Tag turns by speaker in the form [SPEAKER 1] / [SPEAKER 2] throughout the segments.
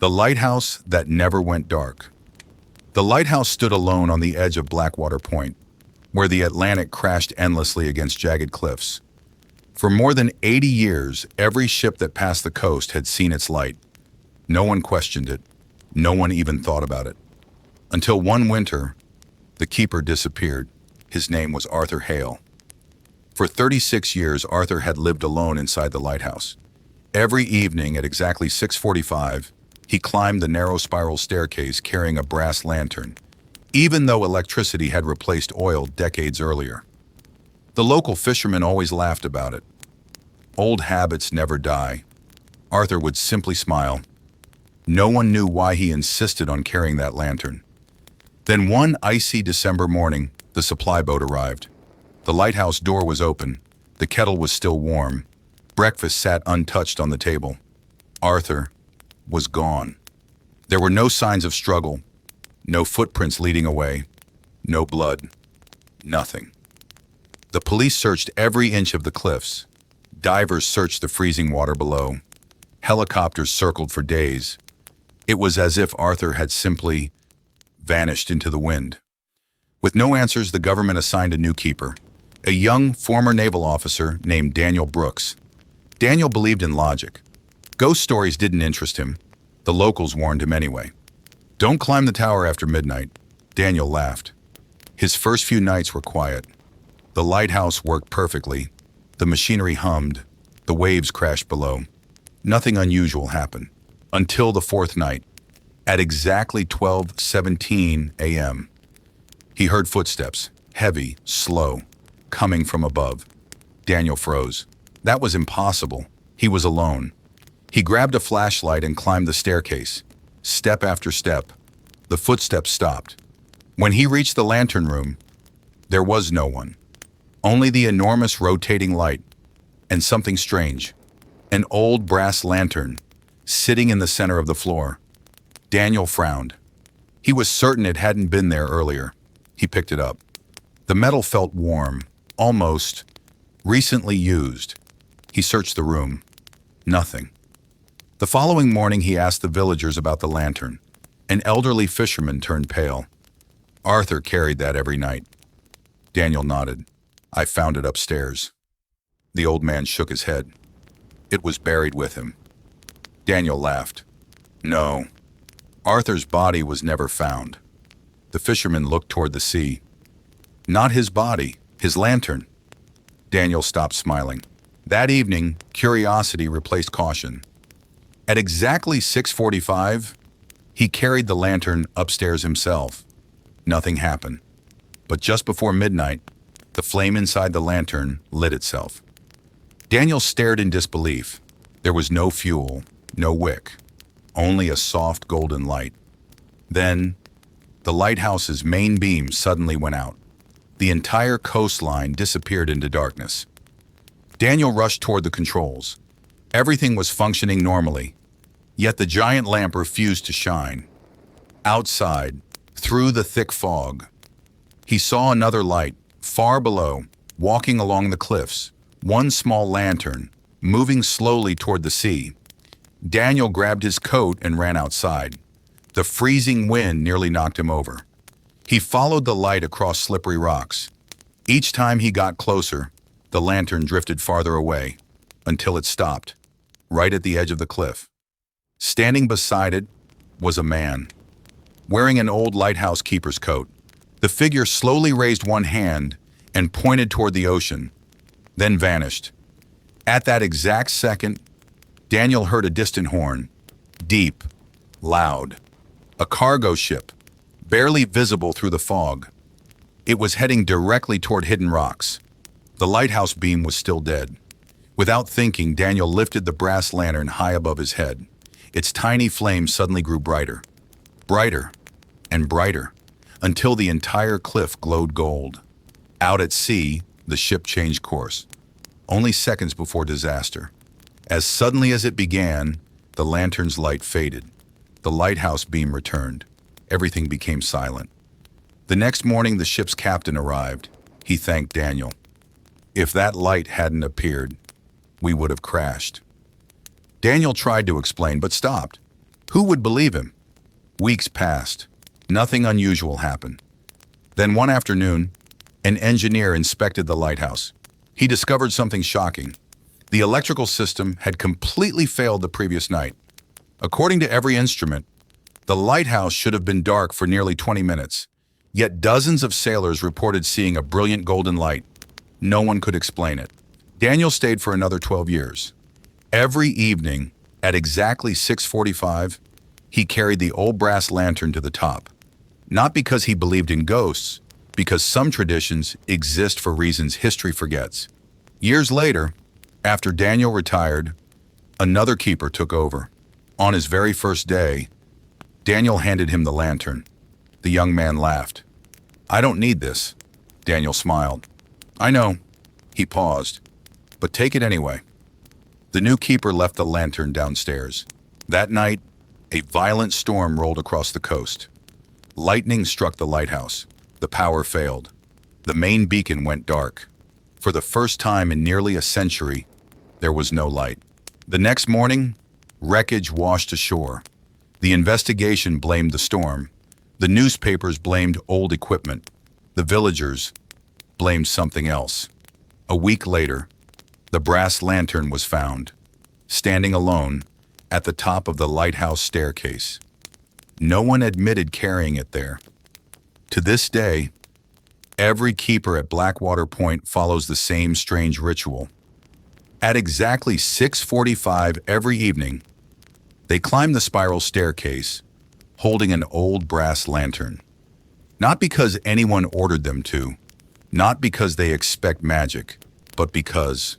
[SPEAKER 1] The lighthouse that never went dark. The lighthouse stood alone on the edge of Blackwater Point, where the Atlantic crashed endlessly against jagged cliffs. For more than 80 years, every ship that passed the coast had seen its light. No one questioned it. No one even thought about it. Until one winter, the keeper disappeared. His name was Arthur Hale. For 36 years, Arthur had lived alone inside the lighthouse. Every evening at exactly 6:45, he climbed the narrow spiral staircase carrying a brass lantern, even though electricity had replaced oil decades earlier. The local fishermen always laughed about it. Old habits never die. Arthur would simply smile. No one knew why he insisted on carrying that lantern. Then one icy December morning, the supply boat arrived. The lighthouse door was open. The kettle was still warm. Breakfast sat untouched on the table. Arthur was gone. There were no signs of struggle, no footprints leading away, no blood, nothing. The police searched every inch of the cliffs. Divers searched the freezing water below. Helicopters circled for days. It was as if Arthur had simply vanished into the wind. With no answers, the government assigned a new keeper, a young former naval officer named Daniel Brooks. Daniel believed in logic. Ghost stories didn't interest him. The locals warned him anyway. "Don't climb the tower after midnight." Daniel laughed. His first few nights were quiet. The lighthouse worked perfectly. The machinery hummed. The waves crashed below. Nothing unusual happened. Until the fourth night. At exactly 12:17 a.m., he heard footsteps, heavy, slow, coming from above. Daniel froze. That was impossible. He was alone. He grabbed a flashlight and climbed the staircase. Step after step, the footsteps stopped. When he reached the lantern room, there was no one. Only the enormous rotating light and something strange. An old brass lantern sitting in the center of the floor. Daniel frowned. He was certain it hadn't been there earlier. He picked it up. The metal felt warm, almost recently used. He searched the room. Nothing. The following morning, he asked the villagers about the lantern. An elderly fisherman turned pale. "Arthur carried that every night." Daniel nodded. "I found it upstairs." The old man shook his head. "It was buried with him." Daniel laughed. "No, Arthur's body was never found." The fisherman looked toward the sea. "Not his body, his lantern." Daniel stopped smiling. That evening, curiosity replaced caution. At exactly 6:45, he carried the lantern upstairs himself. Nothing happened. But just before midnight, the flame inside the lantern lit itself. Daniel stared in disbelief. There was no fuel, no wick, only a soft golden light. Then, the lighthouse's main beam suddenly went out. The entire coastline disappeared into darkness. Daniel rushed toward the controls. Everything was functioning normally, yet the giant lamp refused to shine. Outside, through the thick fog, he saw another light, far below, walking along the cliffs, one small lantern, moving slowly toward the sea. Daniel grabbed his coat and ran outside. The freezing wind nearly knocked him over. He followed the light across slippery rocks. Each time he got closer, the lantern drifted farther away, until it stopped, right at the edge of the cliff. Standing beside it was a man, wearing an old lighthouse keeper's coat. The figure slowly raised one hand and pointed toward the ocean, then vanished. At that exact second, Daniel heard a distant horn, deep, loud. A cargo ship, barely visible through the fog. It was heading directly toward hidden rocks. The lighthouse beam was still dead. Without thinking, Daniel lifted the brass lantern high above his head. Its tiny flame suddenly grew brighter, brighter, and brighter, until the entire cliff glowed gold. Out at sea, the ship changed course, only seconds before disaster. As suddenly as it began, the lantern's light faded. The lighthouse beam returned. Everything became silent. The next morning, the ship's captain arrived. He thanked Daniel. "If that light hadn't appeared, we would have crashed." Daniel tried to explain, but stopped. Who would believe him? Weeks passed. Nothing unusual happened. Then one afternoon, an engineer inspected the lighthouse. He discovered something shocking. The electrical system had completely failed the previous night. According to every instrument, the lighthouse should have been dark for nearly 20 minutes. Yet dozens of sailors reported seeing a brilliant golden light. No one could explain it. Daniel stayed for another 12 years. Every evening, at exactly 6:45, he carried the old brass lantern to the top. Not because he believed in ghosts, because some traditions exist for reasons history forgets. Years later, after Daniel retired, another keeper took over. On his very first day, Daniel handed him the lantern. The young man laughed. "I don't need this," Daniel smiled. "I know." He paused. "But take it anyway." The new keeper left the lantern downstairs. That night, a violent storm rolled across the coast. Lightning struck the lighthouse. The power failed. The main beacon went dark. For the first time in nearly a century, there was no light. The next morning, wreckage washed ashore. The investigation blamed the storm. The newspapers blamed old equipment. The villagers blamed something else. A week later, the brass lantern was found, standing alone at the top of the lighthouse staircase. No one admitted carrying it there. To this day, every keeper at Blackwater Point follows the same strange ritual. At exactly 6:45 every evening, they climb the spiral staircase, holding an old brass lantern. Not because anyone ordered them to, not because they expect magic, but because,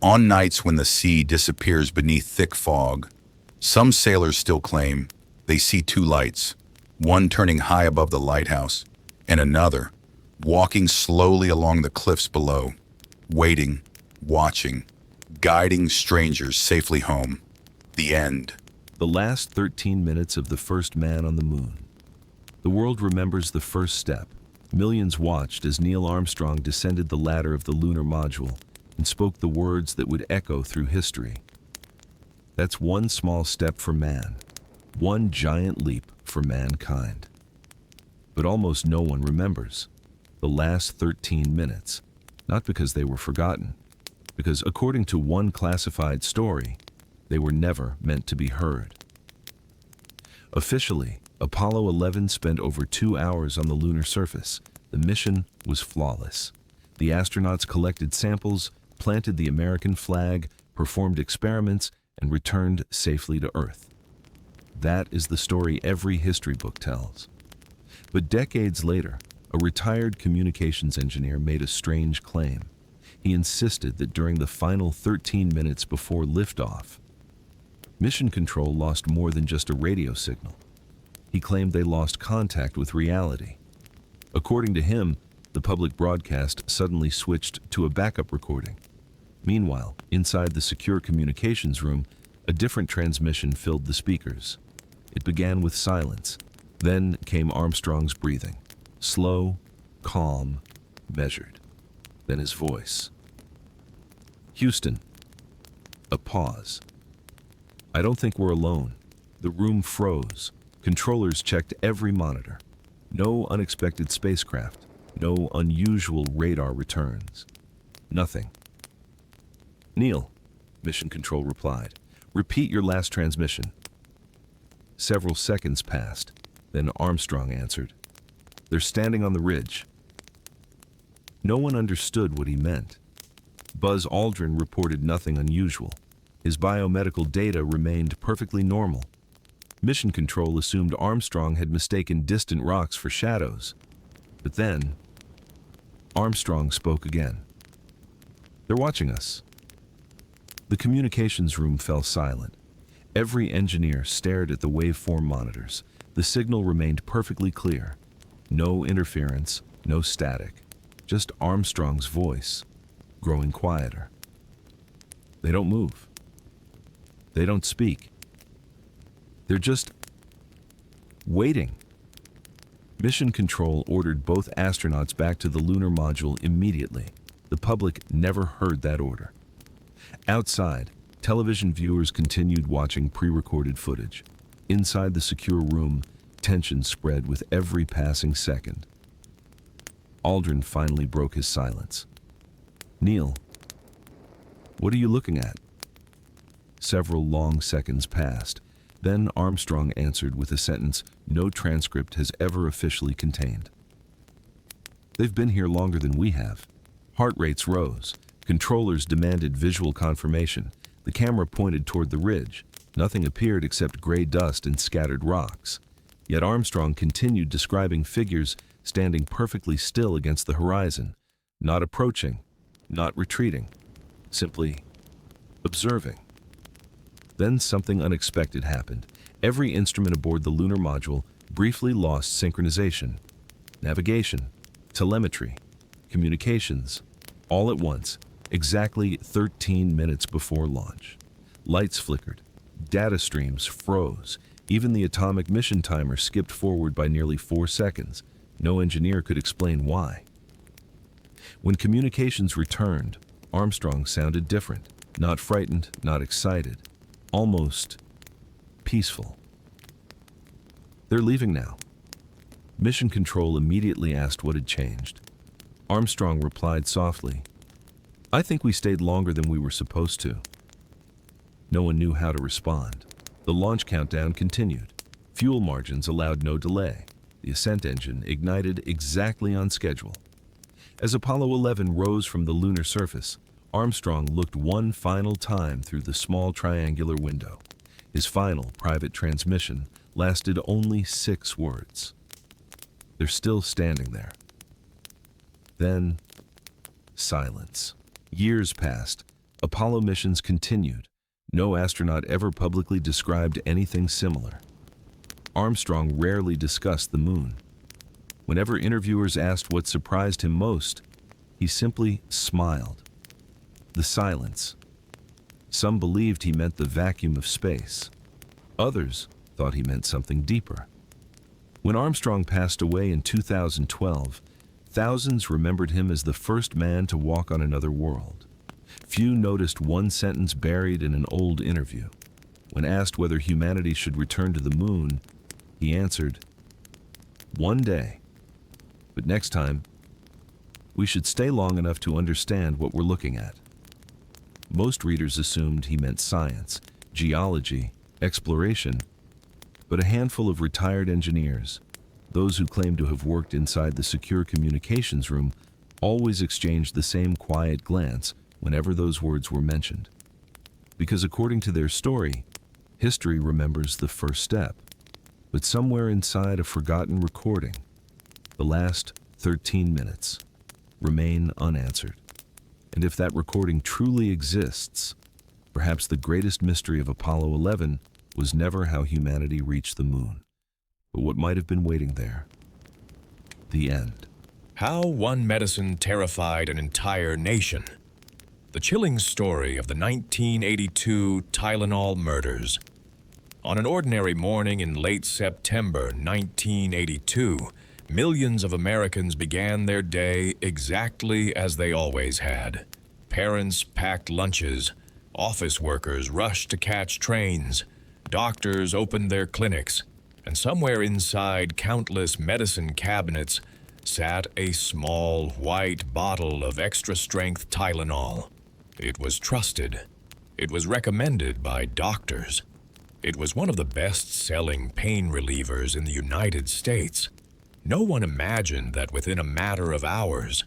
[SPEAKER 1] on nights when the sea disappears beneath thick fog, some sailors still claim they see two lights, one turning high above the lighthouse, and another walking slowly along the cliffs below, waiting, watching, guiding strangers safely home. The end.
[SPEAKER 2] The last 13 minutes of the first man on the moon. The world remembers the first step. Millions watched as Neil Armstrong descended the ladder of the lunar module and spoke the words that would echo through history. That's one small step for man, one giant leap for mankind. But almost no one remembers the last 13 minutes, not because they were forgotten, because according to one classified story, they were never meant to be heard. Officially, Apollo 11 spent over 2 hours on the lunar surface. The mission was flawless. The astronauts collected samples, planted the American flag, performed experiments, and returned safely to Earth. That is the story every history book tells. But decades later, a retired communications engineer made a strange claim. He insisted that during the final 13 minutes before liftoff, Mission Control lost more than just a radio signal. He claimed they lost contact with reality. According to him, the public broadcast suddenly switched to a backup recording. Meanwhile, inside the secure communications room, a different transmission filled the speakers. It began with silence. Then came Armstrong's breathing. Slow, calm, measured. Then his voice. "Houston." A pause. "I don't think we're alone." The room froze. Controllers checked every monitor. No unexpected spacecraft. No unusual radar returns. Nothing. "Neil," Mission Control replied. "Repeat your last transmission." Several seconds passed. Then Armstrong answered. "They're standing on the ridge." No one understood what he meant. Buzz Aldrin reported nothing unusual. His biomedical data remained perfectly normal. Mission Control assumed Armstrong had mistaken distant rocks for shadows. But then, Armstrong spoke again. "They're watching us." The communications room fell silent. Every engineer stared at the waveform monitors. The signal remained perfectly clear. No interference, no static. Just Armstrong's voice, growing quieter. "They don't move. They don't speak. They're just waiting." Mission Control ordered both astronauts back to the lunar module immediately. The public never heard that order. Outside, television viewers continued watching pre-recorded footage. Inside the secure room, tension spread with every passing second. Aldrin finally broke his silence. "Neil, what are you looking at?" Several long seconds passed. Then Armstrong answered with a sentence no transcript has ever officially contained. "They've been here longer than we have." Heart rates rose. Controllers demanded visual confirmation. The camera pointed toward the ridge. Nothing appeared except gray dust and scattered rocks. Yet Armstrong continued describing figures standing perfectly still against the horizon, not approaching, not retreating, simply observing. Then something unexpected happened. Every instrument aboard the lunar module briefly lost synchronization. Navigation, telemetry, communications, all at once, exactly 13 minutes before launch. Lights flickered, data streams froze, even the atomic mission timer skipped forward by nearly 4 seconds. No engineer could explain why. When communications returned, Armstrong sounded different, not frightened, not excited, almost peaceful. "They're leaving now." Mission Control immediately asked what had changed. Armstrong replied softly, "I think we stayed longer than we were supposed to." No one knew how to respond. The launch countdown continued. Fuel margins allowed no delay. The ascent engine ignited exactly on schedule. As Apollo 11 rose from the lunar surface, Armstrong looked one final time through the small triangular window. His final private transmission lasted only 6 words. "They're still standing there." Then, silence. Years passed. Apollo missions continued. No astronaut ever publicly described anything similar. Armstrong rarely discussed the moon. Whenever interviewers asked what surprised him most, he simply smiled. The silence. Some believed he meant the vacuum of space. Others thought he meant something deeper. When Armstrong passed away in 2012, thousands remembered him as the first man to walk on another world. Few noticed one sentence buried in an old interview. When asked whether humanity should return to the moon, he answered, "One day. But next time, we should stay long enough to understand what we're looking at." Most readers assumed he meant science, geology, exploration, but a handful of retired engineers, those who claimed to have worked inside the secure communications room, always exchanged the same quiet glance whenever those words were mentioned. Because according to their story, history remembers the first step, but somewhere inside a forgotten recording, the last 13 minutes remain unanswered. And if that recording truly exists, perhaps the greatest mystery of Apollo 11 was never how humanity reached the moon, but what might have been waiting there. The end.
[SPEAKER 3] How one medicine terrified an entire nation. The chilling story of the 1982 Tylenol murders. On an ordinary morning in late September 1982, millions of Americans began their day exactly as they always had. Parents packed lunches, office workers rushed to catch trains, doctors opened their clinics, and somewhere inside countless medicine cabinets sat a small white bottle of extra-strength Tylenol. It was trusted. It was recommended by doctors. It was one of the best-selling pain relievers in the United States. No one imagined that within a matter of hours,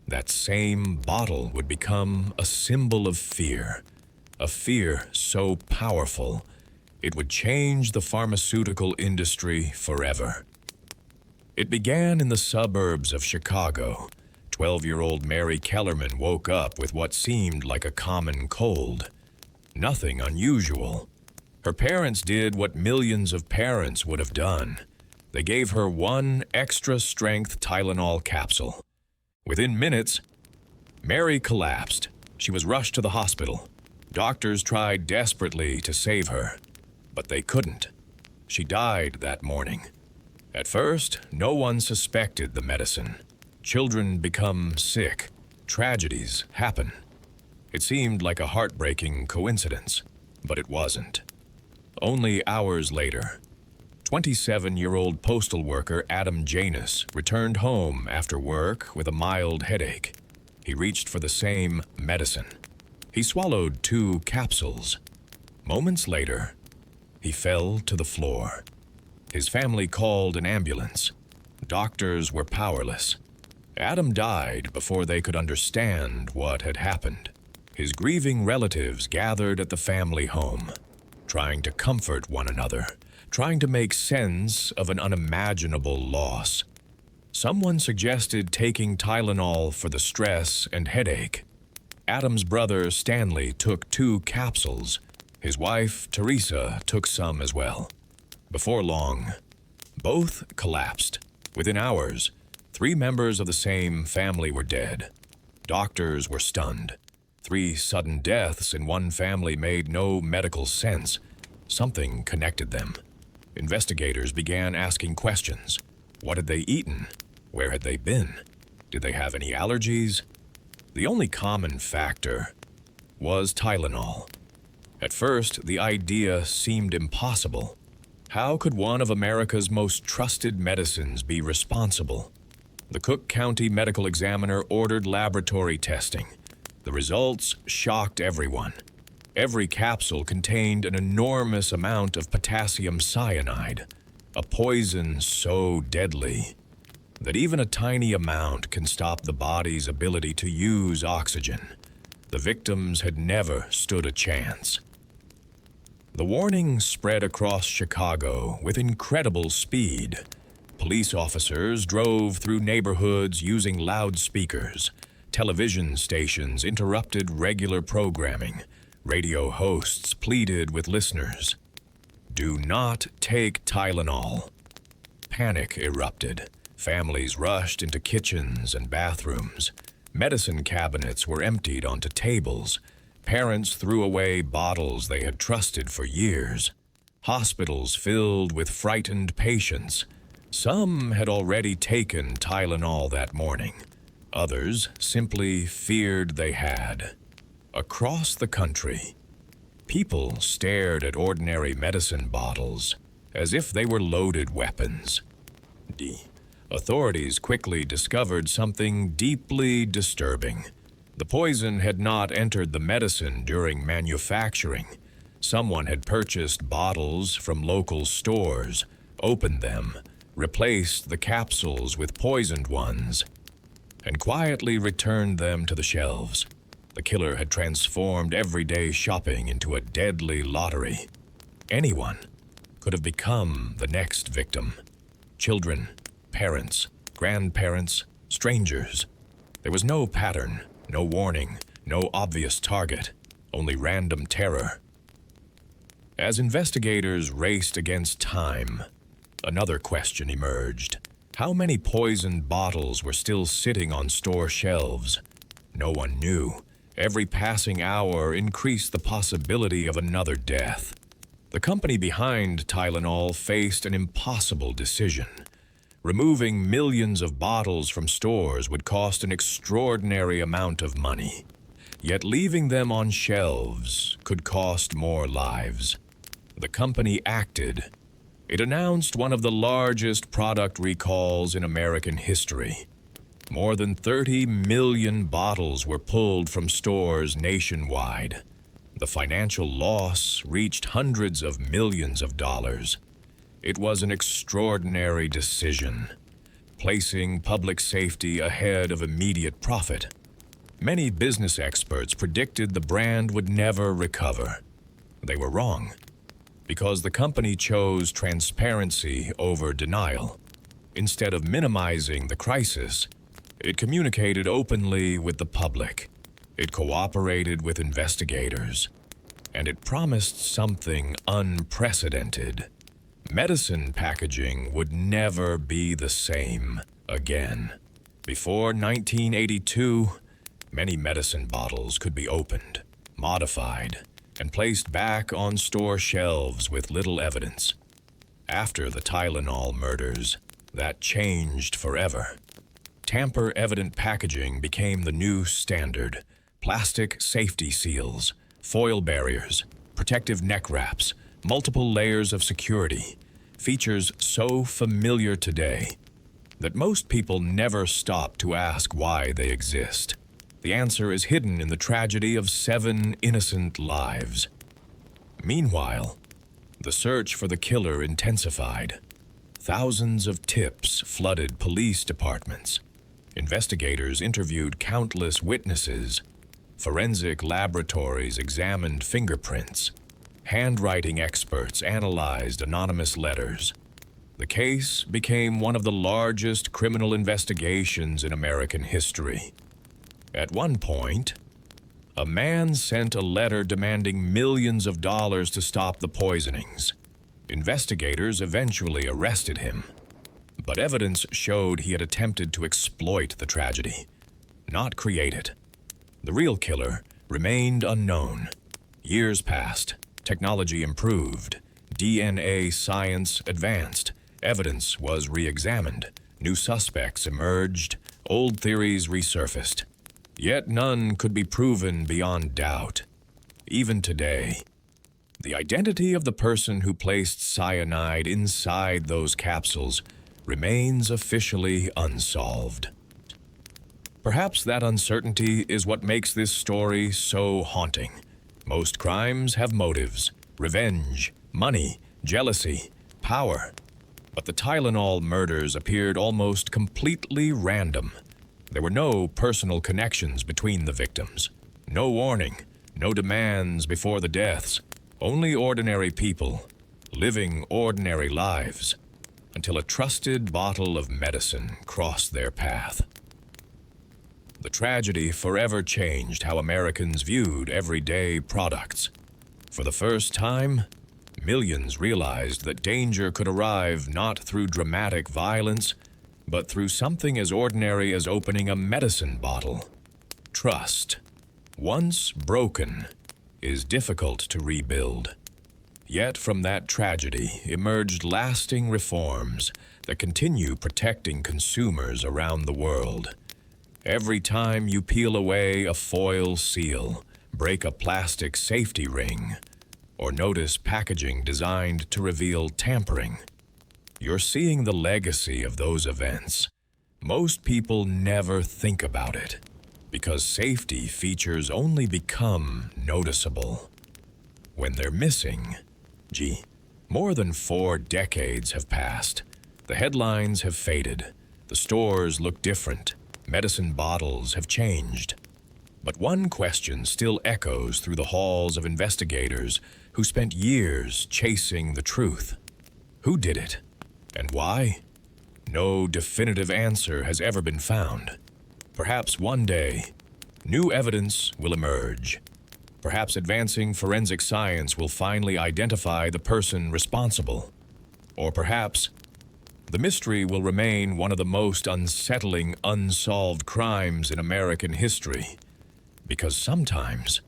[SPEAKER 3] that same bottle would become a symbol of fear, a fear so powerful it would change the pharmaceutical industry forever. It began in the suburbs of Chicago. 12-year-old Mary Kellerman woke up with what seemed like a common cold. Nothing unusual. Her parents did what millions of parents would have done. They gave her one extra-strength Tylenol capsule. Within minutes, Mary collapsed. She was rushed to the hospital. Doctors tried desperately to save her, but they couldn't. She died that morning. At first, no one suspected the medicine. Children become sick. Tragedies happen. It seemed like a heartbreaking coincidence, but it wasn't. Only hours later, 27-year-old postal worker Adam Janus returned home after work with a mild headache. He reached for the same medicine. He swallowed 2 capsules. Moments later, he fell to the floor. His family called an ambulance. Doctors were powerless. Adam died before they could understand what had happened. His grieving relatives gathered at the family home, trying to comfort one another, trying to make sense of an unimaginable loss. Someone suggested taking Tylenol for the stress and headache. Adam's brother Stanley took 2 capsules. His wife, Teresa, took some as well. Before long, both collapsed. Within hours, 3 members of the same family were dead. Doctors were stunned. 3 sudden deaths in one family made no medical sense. Something connected them. Investigators began asking questions. What had they eaten? Where had they been? Did they have any allergies? The only common factor was Tylenol. At first, the idea seemed impossible. How could one of America's most trusted medicines be responsible? The Cook County Medical Examiner ordered laboratory testing. The results shocked everyone. Every capsule contained an enormous amount of potassium cyanide, a poison so deadly that even a tiny amount can stop the body's ability to use oxygen. The victims had never stood a chance. The warning spread across Chicago with incredible speed. Police officers drove through neighborhoods using loudspeakers. Television stations interrupted regular programming. Radio hosts pleaded with listeners. Do not take Tylenol. Panic erupted. Families rushed into kitchens and bathrooms. Medicine cabinets were emptied onto tables. Parents threw away bottles they had trusted for years. Hospitals filled with frightened patients. Some had already taken Tylenol that morning. Others simply feared they had. Across the country, people stared at ordinary medicine bottles as if they were loaded weapons. Authorities quickly discovered something deeply disturbing. The poison had not entered the medicine during manufacturing. Someone had purchased bottles from local stores, opened them, replaced the capsules with poisoned ones, and quietly returned them to the shelves. The killer had transformed everyday shopping into a deadly lottery. Anyone could have become the next victim. Children, parents, grandparents, strangers. There was no pattern, no warning, no obvious target, only random terror. As investigators raced against time, another question emerged. How many poisoned bottles were still sitting on store shelves? No one knew. Every passing hour increased the possibility of another death. The company behind Tylenol faced an impossible decision. Removing millions of bottles from stores would cost an extraordinary amount of money. Yet leaving them on shelves could cost more lives. The company acted. It announced one of the largest product recalls in American history. More than 30 million bottles were pulled from stores nationwide. The financial loss reached hundreds of millions of dollars. It was an extraordinary decision, placing public safety ahead of immediate profit. Many business experts predicted the brand would never recover. They were wrong, because the company chose transparency over denial. Instead of minimizing the crisis, it communicated openly with the public. It cooperated with investigators, and it promised something unprecedented. Medicine packaging would never be the same again. Before 1982, many medicine bottles could be opened, modified, and placed back on store shelves with little evidence. After the Tylenol murders, that changed forever. Tamper-evident packaging became the new standard. Plastic safety seals, foil barriers, protective neck wraps, multiple layers of security, features so familiar today that most people never stop to ask why they exist. The answer is hidden in the tragedy of 7 innocent lives. Meanwhile, the search for the killer intensified. Thousands of tips flooded police departments. Investigators interviewed countless witnesses. Forensic laboratories examined fingerprints. Handwriting experts analyzed anonymous letters. The case became one of the largest criminal investigations in American history. At one point, a man sent a letter demanding millions of dollars to stop the poisonings. Investigators eventually arrested him, but evidence showed he had attempted to exploit the tragedy, not create it. The real killer remained unknown. Years passed, technology improved, DNA science advanced, evidence was re-examined, new suspects emerged, old theories resurfaced. Yet none could be proven beyond doubt. Even today, the identity of the person who placed cyanide inside those capsules remains officially unsolved. Perhaps that uncertainty is what makes this story so haunting. Most crimes have motives: revenge, money, jealousy, power. But the Tylenol murders appeared almost completely random. There were no personal connections between the victims, no warning, no demands before the deaths, only ordinary people living ordinary lives until a trusted bottle of medicine crossed their path. The tragedy forever changed how Americans viewed everyday products. For the first time, millions realized that danger could arrive not through dramatic violence, but through something as ordinary as opening a medicine bottle. Trust, once broken, is difficult to rebuild. Yet from that tragedy emerged lasting reforms that continue protecting consumers around the world. Every time you peel away a foil seal, break a plastic safety ring, or notice packaging designed to reveal tampering, you're seeing the legacy of those events. Most people never think about it, because safety features only become noticeable when they're missing. More than 4 decades have passed. The headlines have faded. The stores look different. Medicine bottles have changed. But one question still echoes through the halls of investigators who spent years chasing the truth. Who did it? And why? No definitive answer has ever been found. Perhaps one day, new evidence will emerge. Perhaps advancing forensic science will finally identify the person responsible. Or perhaps the mystery will remain one of the most unsettling unsolved crimes in American history. Because sometimes,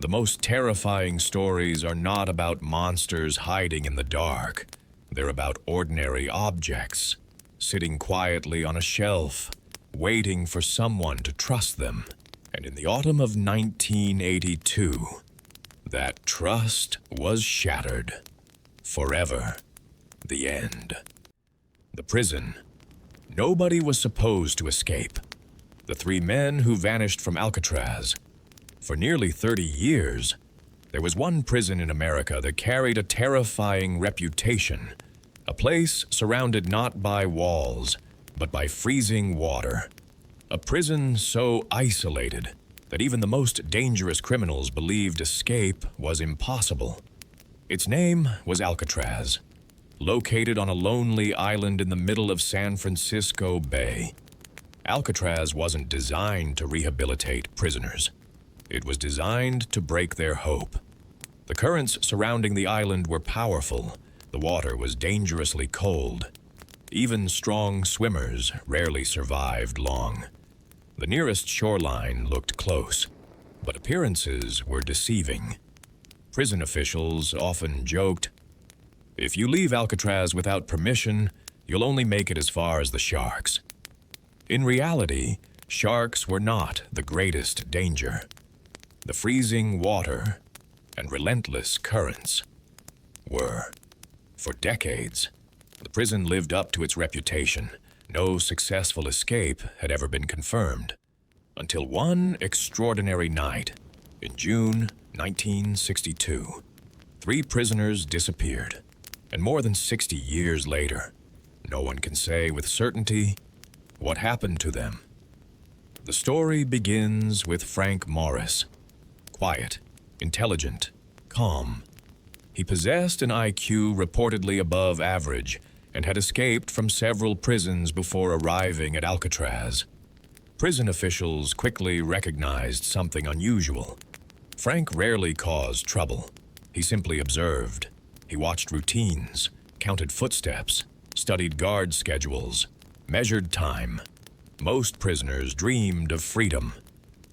[SPEAKER 3] the most terrifying stories are not about monsters hiding in the dark. They're about ordinary objects, sitting quietly on a shelf, waiting for someone to trust them. And in the autumn of 1982, that trust was shattered. Forever. The end. The prison. Nobody was supposed to escape. The 3 men who vanished from Alcatraz. For nearly 30 years, there was one prison in America that carried a terrifying reputation. A place surrounded not by walls, but by freezing water. A prison so isolated that even the most dangerous criminals believed escape was impossible. Its name was Alcatraz, located on a lonely island in the middle of San Francisco Bay. Alcatraz wasn't designed to rehabilitate prisoners. It was designed to break their hope. The currents surrounding the island were powerful. The water was dangerously cold. Even strong swimmers rarely survived long. The nearest shoreline looked close, but appearances were deceiving. Prison officials often joked, "If you leave Alcatraz without permission, you'll only make it as far as the sharks." In reality, sharks were not the greatest danger. The freezing water and relentless currents were. For decades, the prison lived up to its reputation. No successful escape had ever been confirmed. Until one extraordinary night, in June 1962, 3 prisoners disappeared. And more than 60 years later, no one can say with certainty what happened to them. The story begins with Frank Morris. Quiet, intelligent, calm. He possessed an IQ reportedly above average and had escaped from several prisons before arriving at Alcatraz. Prison officials quickly recognized something unusual. Frank rarely caused trouble. He simply observed. He watched routines, counted footsteps, studied guard schedules, measured time. Most prisoners dreamed of freedom.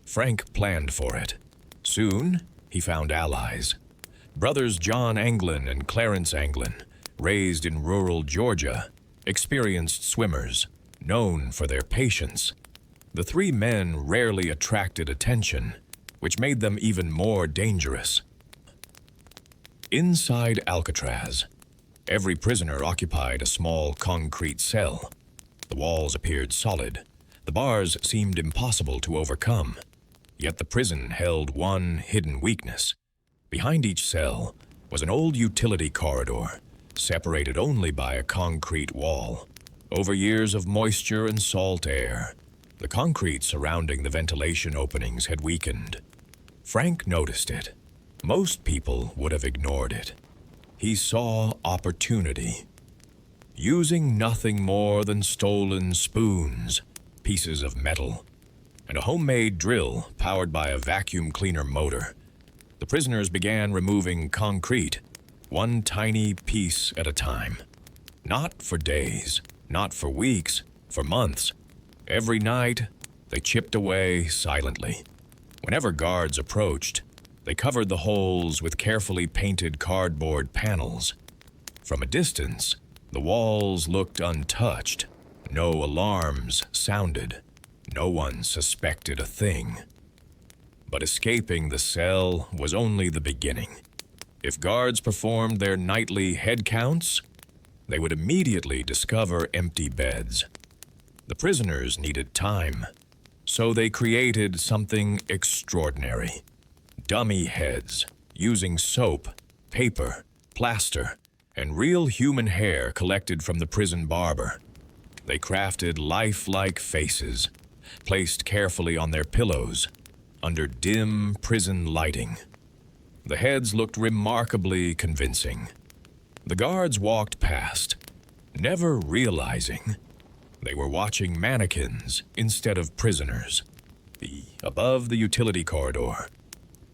[SPEAKER 3] Frank planned for it. Soon, he found allies. Brothers John Anglin and Clarence Anglin, raised in rural Georgia, experienced swimmers, known for their patience. The 3 men rarely attracted attention, which made them even more dangerous. Inside Alcatraz, every prisoner occupied a small concrete cell. The walls appeared solid. The bars seemed impossible to overcome. Yet the prison held one hidden weakness. Behind each cell was an old utility corridor, separated only by a concrete wall. Over years of moisture and salt air, the concrete surrounding the ventilation openings had weakened. Frank noticed it. Most people would have ignored it. He saw opportunity. Using nothing more than stolen spoons, pieces of metal, and a homemade drill powered by a vacuum cleaner motor, the prisoners began removing concrete, one tiny piece at a time. Not for days, not for weeks, for months. Every night, they chipped away silently. Whenever guards approached, they covered the holes with carefully painted cardboard panels. From a distance, the walls looked untouched. No alarms sounded. No one suspected a thing. But escaping the cell was only the beginning. If guards performed their nightly head counts, they would immediately discover empty beds. The prisoners needed time, so they created something extraordinary. Dummy heads, using soap, paper, plaster, and real human hair collected from the prison barber. They crafted lifelike faces, placed carefully on their pillows, under dim prison lighting. The heads looked remarkably convincing. The guards walked past, never realizing they were watching mannequins instead of prisoners. Above the utility corridor,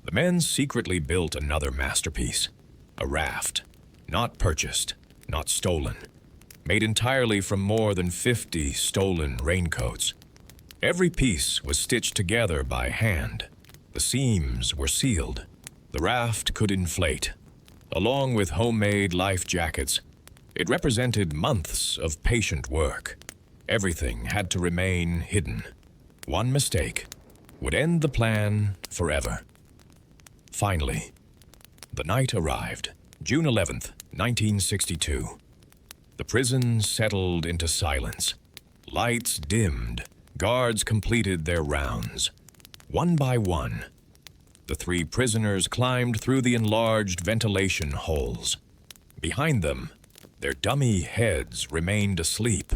[SPEAKER 3] the men secretly built another masterpiece, a raft, not purchased, not stolen, made entirely from more than 50 stolen raincoats. Every piece was stitched together by hand. The seams were sealed. The raft could inflate. Along with homemade life jackets, it represented months of patient work. Everything had to remain hidden. One mistake would end the plan forever. Finally, the night arrived, June 11th, 1962. The prison settled into silence. Lights dimmed. Guards completed their rounds. One by one, the 3 prisoners climbed through the enlarged ventilation holes. Behind them, their dummy heads remained asleep.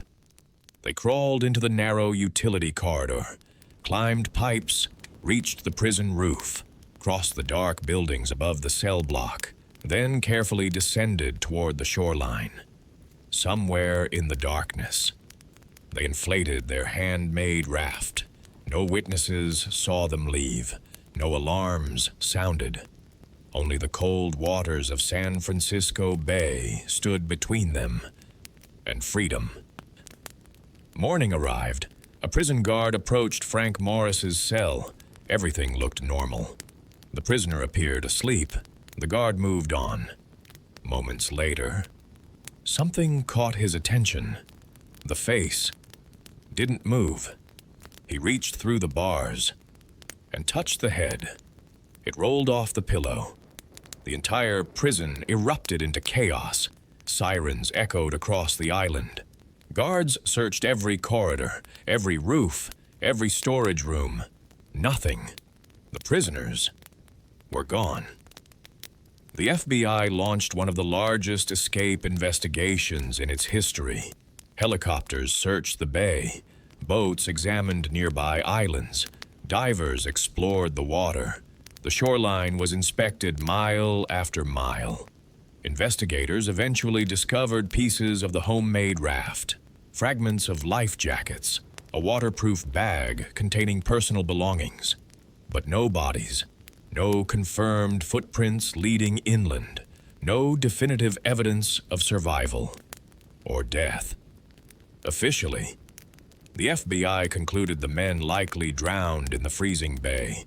[SPEAKER 3] They crawled into the narrow utility corridor, climbed pipes, reached the prison roof, crossed the dark buildings above the cell block, then carefully descended toward the shoreline. Somewhere in the darkness, they inflated their handmade raft. No witnesses saw them leave. No alarms sounded. Only the cold waters of San Francisco Bay stood between them and freedom. Morning arrived. A prison guard approached Frank Morris's cell. Everything looked normal. The prisoner appeared asleep. The guard moved on. Moments later, something caught his attention. The face didn't move. He reached through the bars and touched the head. It rolled off the pillow. The entire prison erupted into chaos. Sirens echoed across the island. Guards searched every corridor, every roof, every storage room. Nothing. The prisoners were gone. The FBI launched one of the largest escape investigations in its history. Helicopters searched the bay. Boats examined nearby islands. Divers explored the water. The shoreline was inspected mile after mile. Investigators eventually discovered pieces of the homemade raft, fragments of life jackets, a waterproof bag containing personal belongings. But no bodies, no confirmed footprints leading inland, no definitive evidence of survival or death. Officially, the FBI concluded the men likely drowned in the freezing bay.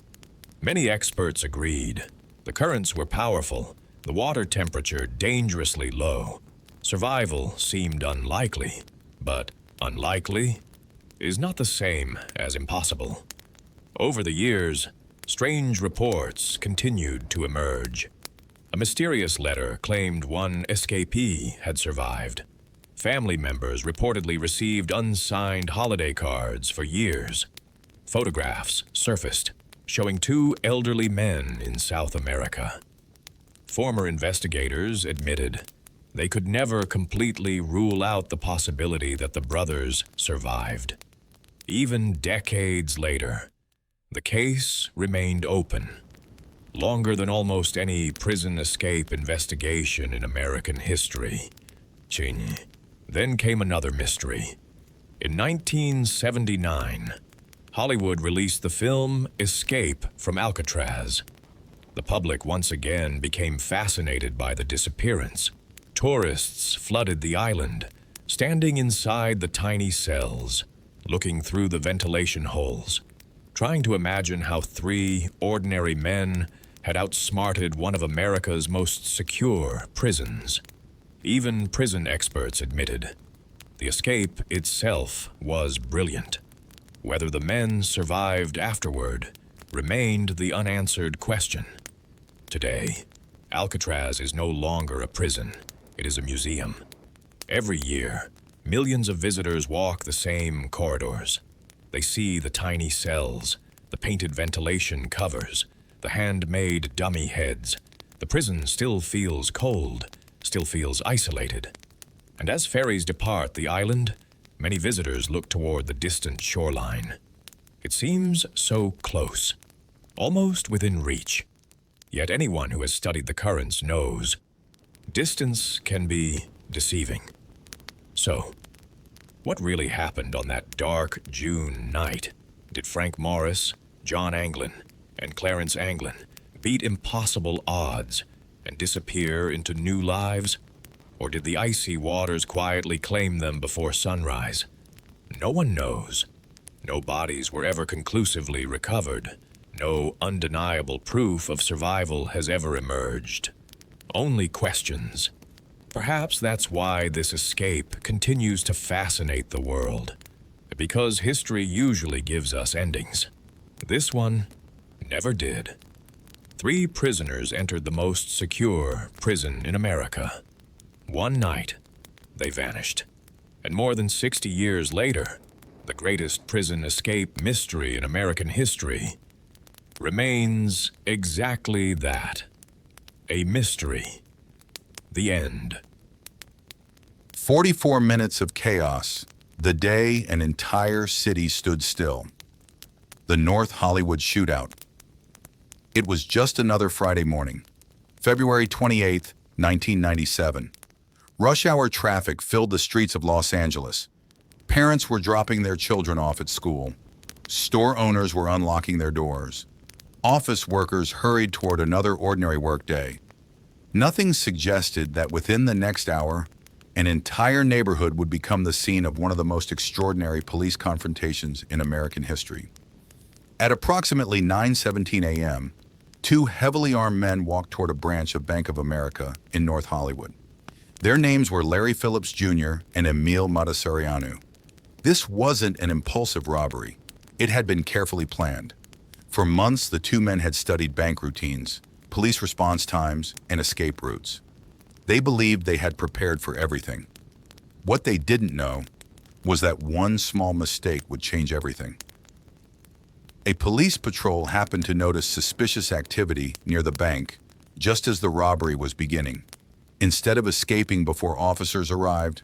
[SPEAKER 3] Many experts agreed. The currents were powerful, the water temperature dangerously low. Survival seemed unlikely, but unlikely is not the same as impossible. Over the years, strange reports continued to emerge. A mysterious letter claimed one escapee had survived. Family members reportedly received unsigned holiday cards for years. Photographs surfaced, showing two elderly men in South America. Former investigators admitted they could never completely rule out the possibility that the brothers survived. Even decades later, the case remained open, longer than almost any prison escape investigation in American history. Then came another mystery. In 1979, Hollywood released the film Escape from Alcatraz. The public once again became fascinated by the disappearance. Tourists flooded the island, standing inside the tiny cells, looking through the ventilation holes, trying to imagine how three ordinary men had outsmarted one of America's most secure prisons. Even prison experts admitted the escape itself was brilliant. Whether the men survived afterward remained the unanswered question. Today, Alcatraz is no longer a prison. It is a museum. Every year, millions of visitors walk the same corridors. They see the tiny cells, the painted ventilation covers, the handmade dummy heads. The prison still feels cold, still feels isolated. And as ferries depart the island, many visitors look toward the distant shoreline. It seems so close, almost within reach. Yet anyone who has studied the currents knows distance can be deceiving. So, what really happened on that dark June night? Did Frank Morris, John Anglin, and Clarence Anglin beat impossible odds and disappear into new lives? Or did the icy waters quietly claim them before sunrise? No one knows. No bodies were ever conclusively recovered. No undeniable proof of survival has ever emerged. Only questions. Perhaps that's why this escape continues to fascinate the world. Because history usually gives us endings. This one never did. 3 prisoners entered the most secure prison in America. One night, they vanished. And more than 60 years later, the greatest prison escape mystery in American history remains exactly that. A mystery. The end.
[SPEAKER 1] 44 minutes of chaos. The day an entire city stood still. The North Hollywood shootout. It was just another Friday morning, February 28, 1997. Rush hour traffic filled the streets of Los Angeles. Parents were dropping their children off at school. Store owners were unlocking their doors. Office workers hurried toward another ordinary workday. Nothing suggested that within the next hour, an entire neighborhood would become the scene of one of the most extraordinary police confrontations in American history. At approximately 9:17 a.m., 2 heavily armed men walked toward a branch of Bank of America in North Hollywood. Their names were Larry Phillips Jr. and Emil Matassarianu. This wasn't an impulsive robbery. It had been carefully planned. For months, the 2 men had studied bank routines, police response times, and escape routes. They believed they had prepared for everything. What they didn't know was that one small mistake would change everything. A police patrol happened to notice suspicious activity near the bank just as the robbery was beginning. Instead of escaping before officers arrived,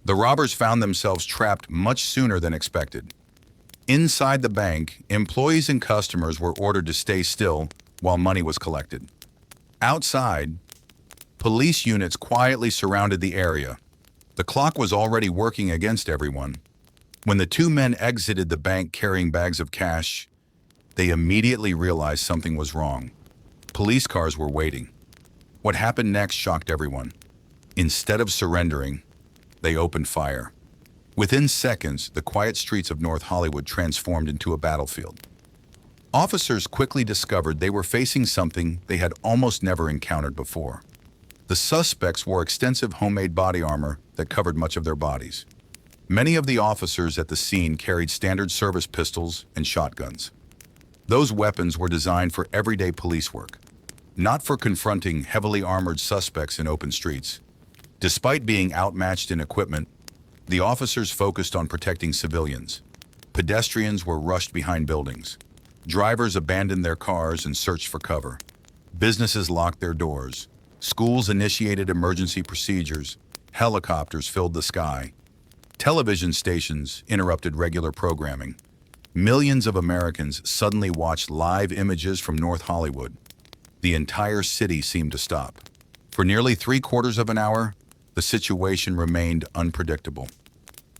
[SPEAKER 1] the robbers found themselves trapped much sooner than expected. Inside the bank, employees and customers were ordered to stay still while money was collected. Outside, police units quietly surrounded the area. The clock was already working against everyone. When the two men exited the bank carrying bags of cash, they immediately realized something was wrong. Police cars were waiting. What happened next shocked everyone. Instead of surrendering, they opened fire. Within seconds, the quiet streets of North Hollywood transformed into a battlefield. Officers quickly discovered they were facing something they had almost never encountered before. The suspects wore extensive homemade body armor that covered much of their bodies. Many of the officers at the scene carried standard service pistols and shotguns. Those weapons were designed for everyday police work, not for confronting heavily armored suspects in open streets. Despite being outmatched in equipment, the officers focused on protecting civilians. Pedestrians were rushed behind buildings. Drivers abandoned their cars and searched for cover. Businesses locked their doors. Schools initiated emergency procedures. Helicopters filled the sky. Television stations interrupted regular programming. Millions of Americans suddenly watched live images from North Hollywood. The entire city seemed to stop. For nearly 3/4 of an hour, the situation remained unpredictable.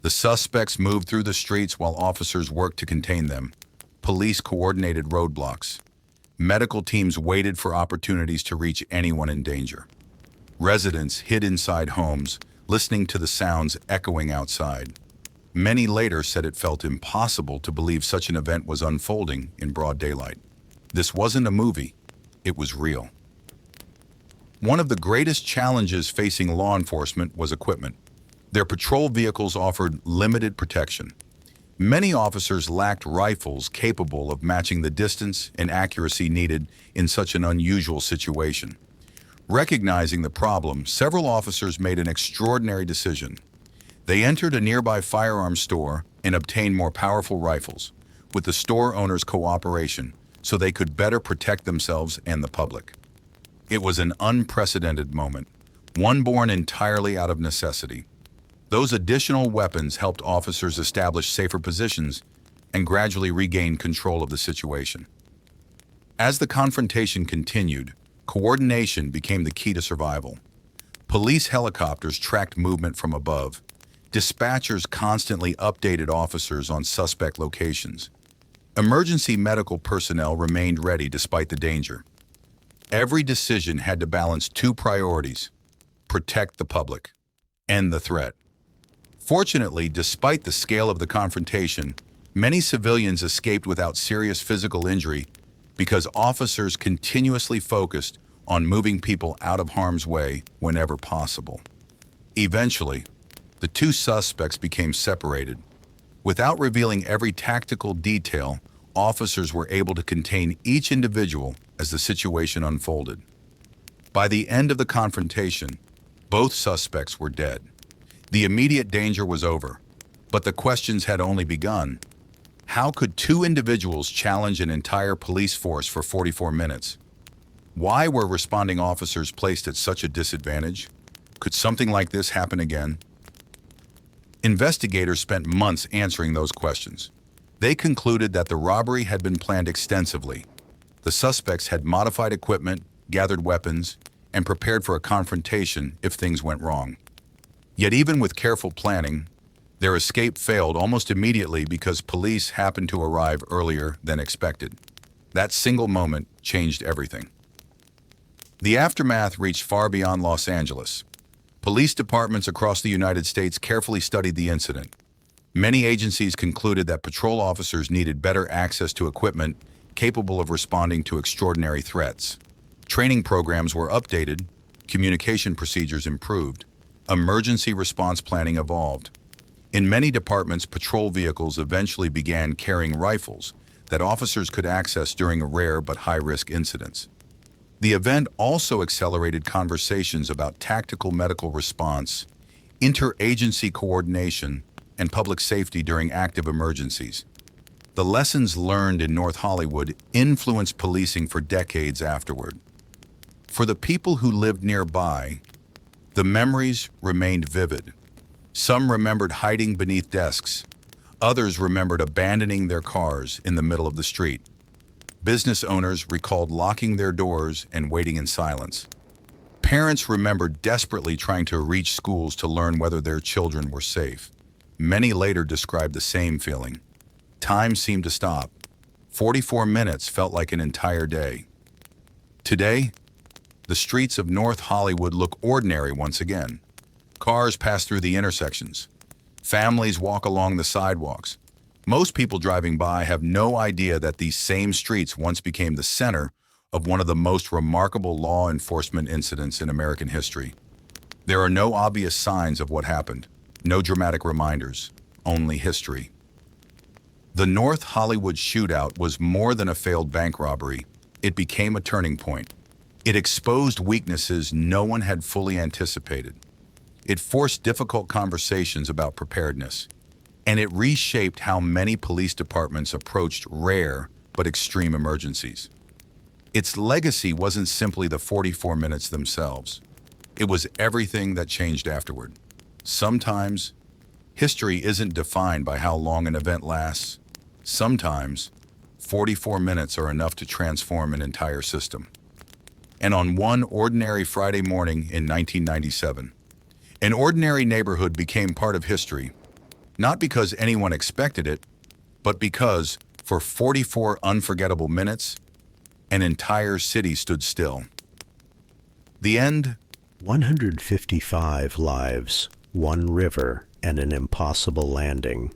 [SPEAKER 1] The suspects moved through the streets while officers worked to contain them. Police coordinated roadblocks. Medical teams waited for opportunities to reach anyone in danger. Residents hid inside homes, listening to the sounds echoing outside. Many later said it felt impossible to believe such an event was unfolding in broad daylight. This wasn't a movie, it was real. One of the greatest challenges facing law enforcement was equipment. Their patrol vehicles offered limited protection. Many officers lacked rifles capable of matching the distance and accuracy needed in such an unusual situation. Recognizing the problem, several officers made an extraordinary decision. They entered a nearby firearms store and obtained more powerful rifles, with the store owner's cooperation, so they could better protect themselves and the public. It was an unprecedented moment, one born entirely out of necessity. Those additional weapons helped officers establish safer positions and gradually regain control of the situation. As the confrontation continued, coordination became the key to survival. Police helicopters tracked movement from above. Dispatchers constantly updated officers on suspect locations. Emergency medical personnel remained ready despite the danger. Every decision had to balance two priorities: protect the public, end the threat. Fortunately, despite the scale of the confrontation, many civilians escaped without serious physical injury because officers continuously focused on moving people out of harm's way whenever possible. Eventually, the two suspects became separated. Without revealing every tactical detail, officers were able to contain each individual as the situation unfolded. By the end of the confrontation, both suspects were dead. The immediate danger was over, but the questions had only begun. How could two individuals challenge an entire police force for 44 minutes? Why were responding officers placed at such a disadvantage? Could something like this happen again? Investigators spent months answering those questions. They concluded that the robbery had been planned extensively. The suspects had modified equipment, gathered weapons, and prepared for a confrontation if things went wrong. Yet even with careful planning, their escape failed almost immediately because police happened to arrive earlier than expected. That single moment changed everything. The aftermath reached far beyond Los Angeles. Police departments across the United States carefully studied the incident. Many agencies concluded that patrol officers needed better access to equipment capable of responding to extraordinary threats. Training programs were updated, communication procedures improved, emergency response planning evolved. In many departments, patrol vehicles eventually began carrying rifles that officers could access during rare but high-risk incidents. The event also accelerated conversations about tactical medical response, interagency coordination, and public safety during active emergencies. The lessons learned in North Hollywood influenced policing for decades afterward. For the people who lived nearby, the memories remained vivid. Some remembered hiding beneath desks. Others remembered abandoning their cars in the middle of the street. Business owners recalled locking their doors and waiting in silence. Parents remembered desperately trying to reach schools to learn whether their children were safe. Many later described the same feeling. Time seemed to stop. 44 minutes felt like an entire day. Today, the streets of North Hollywood look ordinary once again. Cars pass through the intersections. Families walk along the sidewalks. Most people driving by have no idea that these same streets once became the center of one of the most remarkable law enforcement incidents in American history. There are no obvious signs of what happened, no dramatic reminders, only history. The North Hollywood shootout was more than a failed bank robbery. It became a turning point. It exposed weaknesses no one had fully anticipated. It forced difficult conversations about preparedness, and it reshaped how many police departments approached rare but extreme emergencies. Its legacy wasn't simply the 44 minutes themselves. It was everything that changed afterward. Sometimes, history isn't defined by how long an event lasts. Sometimes, 44 minutes are enough to transform an entire system. And on one ordinary Friday morning in 1997, an ordinary neighborhood became part of history, not because anyone expected it, but because, for 44 unforgettable minutes, an entire city stood still. The end.
[SPEAKER 4] 155 lives, one river, and an impossible landing.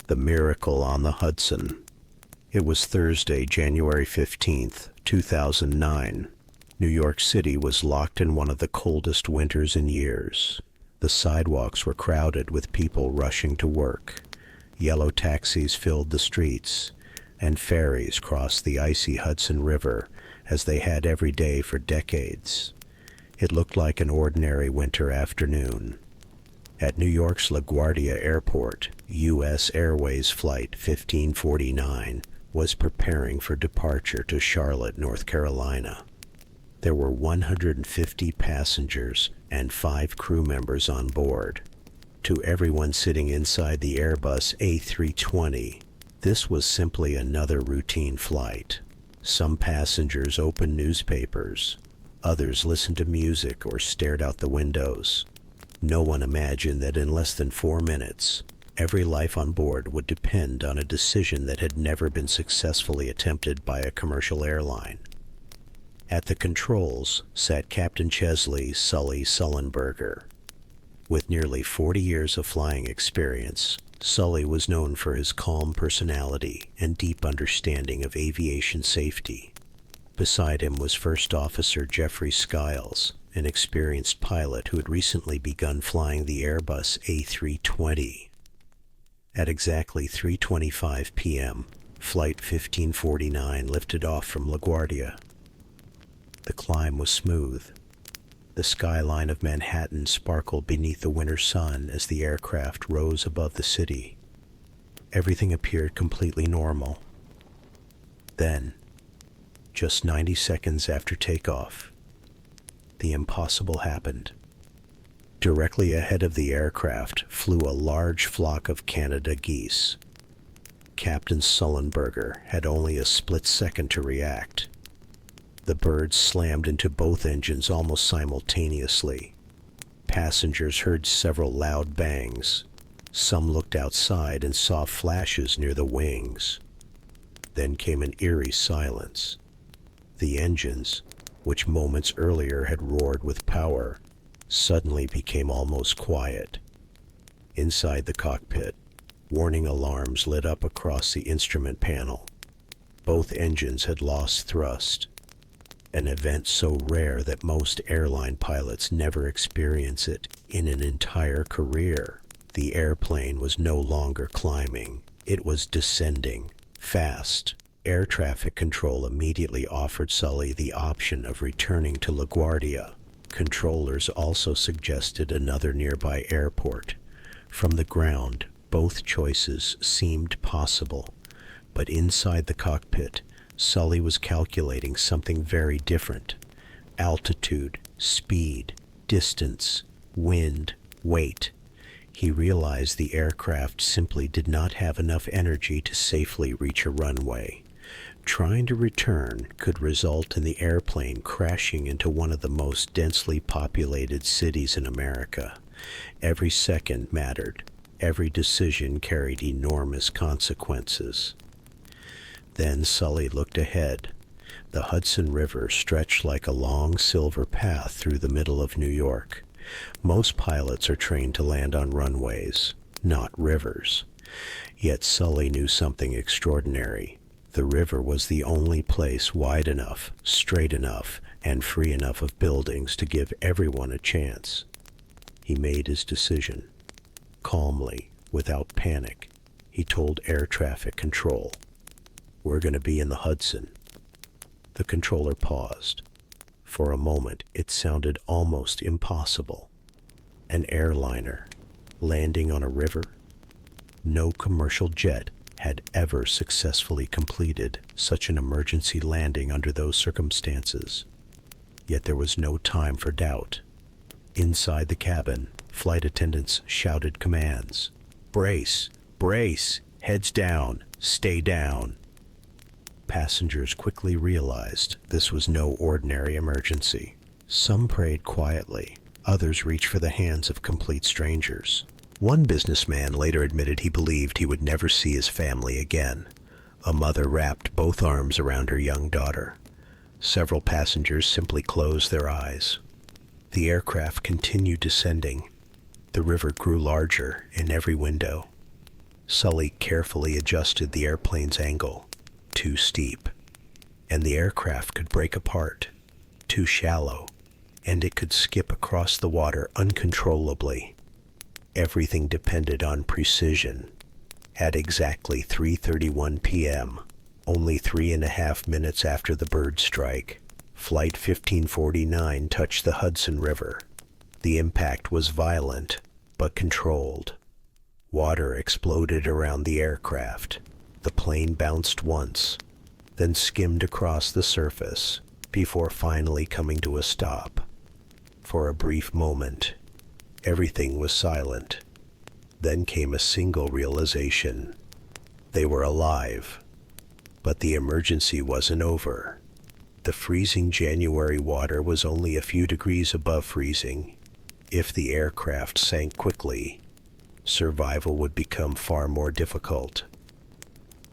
[SPEAKER 4] The miracle on the Hudson. It was Thursday, January 15th, 2009. New York City was locked in one of the coldest winters in years. The sidewalks were crowded with people rushing to work. Yellow taxis filled the streets, and ferries crossed the icy Hudson River as they had every day for decades. It looked like an ordinary winter afternoon. At New York's LaGuardia Airport, U.S. Airways Flight 1549 was preparing for departure to Charlotte, North Carolina. There were 150 passengers and 5 crew members on board. To everyone sitting inside the Airbus A320, this was simply another routine flight. Some passengers opened newspapers. Others listened to music or stared out the windows. No one imagined that in less than 4 minutes, every life on board would depend on a decision that had never been successfully attempted by a commercial airline. At the controls sat Captain Chesley Sully Sullenberger. With nearly 40 years of flying experience, Sully was known for his calm personality and deep understanding of aviation safety. Beside him was First Officer Jeffrey Skiles, an experienced pilot who had recently begun flying the Airbus A320. At exactly 3:25 p.m., Flight 1549 lifted off from LaGuardia. The climb was smooth. The skyline of Manhattan sparkled beneath the winter sun as the aircraft rose above the city. Everything appeared completely normal. Then, just 90 seconds after takeoff, the impossible happened. Directly ahead of the aircraft flew a large flock of Canada geese. Captain Sullenberger had only a split second to react. The birds slammed into both engines almost simultaneously. Passengers heard several loud bangs. Some looked outside and saw flashes near the wings. Then came an eerie silence. The engines, which moments earlier had roared with power, suddenly became almost quiet. Inside the cockpit, warning alarms lit up across the instrument panel. Both engines had lost thrust, an event so rare that most airline pilots never experience it in an entire career. The airplane was no longer climbing. It was descending, fast, Air traffic control immediately offered Sully the option of returning to LaGuardia. Controllers also suggested another nearby airport. From the ground, both choices seemed possible, but inside the cockpit, Sully was calculating something very different. Altitude, speed, distance, wind, weight. He realized the aircraft simply did not have enough energy to safely reach a runway. Trying to return could result in the airplane crashing into one of the most densely populated cities in America. Every second mattered. Every decision carried enormous consequences. Then Sully looked ahead. The Hudson River stretched like a long silver path through the middle of New York. Most pilots are trained to land on runways, not rivers. Yet Sully knew something extraordinary. The river was the only place wide enough, straight enough, and free enough of buildings to give everyone a chance. He made his decision. Calmly, without panic, he told air traffic control, "We're going to be in the Hudson." The controller paused. For a moment, it sounded almost impossible. An airliner landing on a river? No commercial jet had ever successfully completed such an emergency landing under those circumstances. Yet there was no time for doubt. Inside the cabin, flight attendants shouted commands. "Brace! Brace! Heads down! Stay down!" Passengers quickly realized this was no ordinary emergency. Some prayed quietly, others reached for the hands of complete strangers. One businessman later admitted he believed he would never see his family again. A mother wrapped both arms around her young daughter. Several passengers simply closed their eyes. The aircraft continued descending. The river grew larger in every window. Sully carefully adjusted the airplane's angle. Too steep, and the aircraft could break apart. Too shallow, and it could skip across the water uncontrollably. Everything depended on precision. At exactly 3:31 p.m., only 3.5 minutes after the bird strike, Flight 1549 touched the Hudson River. The impact was violent, but controlled. Water exploded around the aircraft. The plane bounced once, then skimmed across the surface before finally coming to a stop. For a brief moment, everything was silent. Then came a single realization. They were alive, but the emergency wasn't over. The freezing January water was only a few degrees above freezing. If the aircraft sank quickly, survival would become far more difficult.